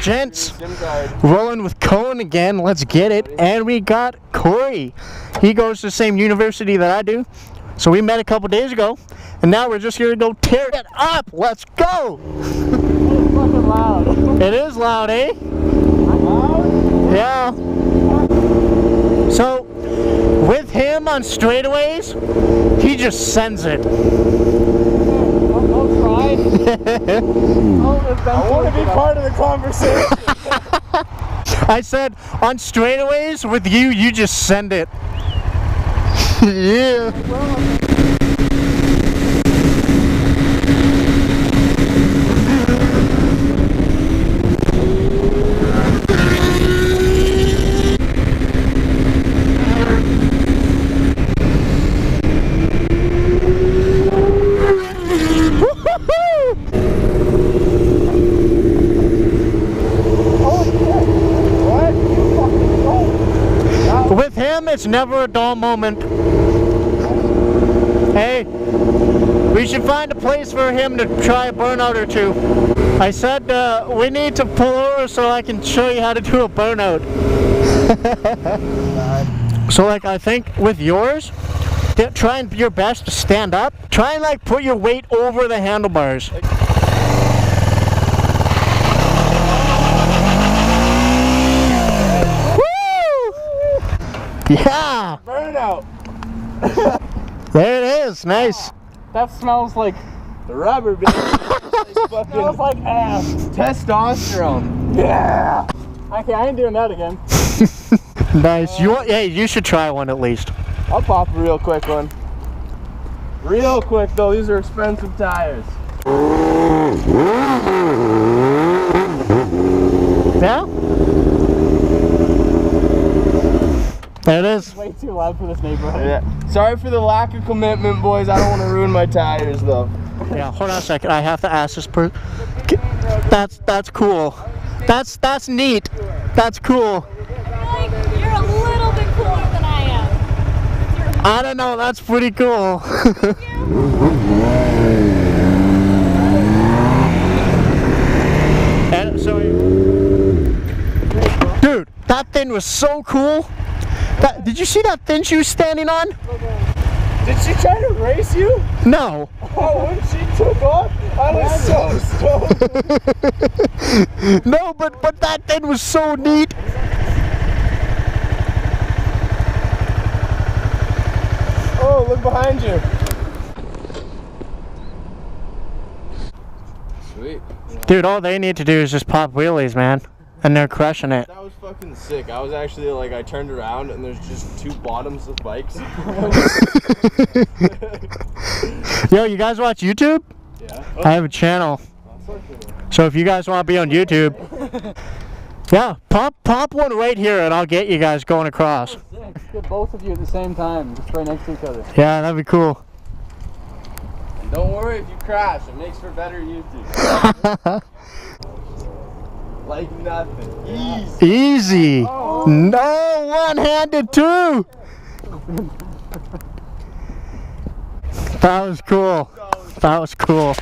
and gents, rolling with Cohen again. Let's get it. And we got Corey. He goes to the same university that I do. So we met a couple days ago, and now we're just here to go tear it up. Let's go. It's fucking loud. It is loud, eh? Loud? Yeah. So with him on straightaways, he just sends it. Don't try. I want to be part of the conversation. I said, on straightaways with you, you just send it. Yeah. With him, it's never a dull moment. Hey, we should find a place for him to try a burnout or two. I said we need to pull over so I can show you how to do a burnout. So like I think with yours, try and your best to stand up. Try and like put your weight over the handlebars. Yeah! Burnout! There it is, nice. That smells like the rubber, baby. It smells like ass. Testosterone. Yeah! Okay, I ain't doing that again. Nice. Hey, you should try one at least. I'll pop a real quick one. Real quick though, these are expensive tires. Yeah? There it is. It's way too loud for this neighborhood. Yeah. Sorry for the lack of commitment, boys. I don't want to ruin my tires, though. Yeah, hold on a second. I have to ask this person. That's cool. That's neat. That's cool. You're a little bit cooler than I am. I don't know. That's pretty cool. And so, dude, that thing was so cool. Did you see that thing she was standing on? Did she try to race you? No. Oh, when she took off, I was so stoked. No, but that thing was so neat. Oh, look behind you. Sweet. Dude, all they need to do is just pop wheelies, man. And they're crushing it. That was fucking sick. I was actually like, I turned around and there's just two bottoms of bikes. Yo, you guys watch YouTube? Yeah. I have a channel. So if you guys want to be on YouTube, yeah, pop one right here and I'll get you guys going across. Get both of you at the same time, just right next to each other. Yeah, that'd be cool. And don't worry if you crash, it makes for better YouTube. Like nothing. Easy. Easy. Oh. No, one-handed too. That was cool. That was cool.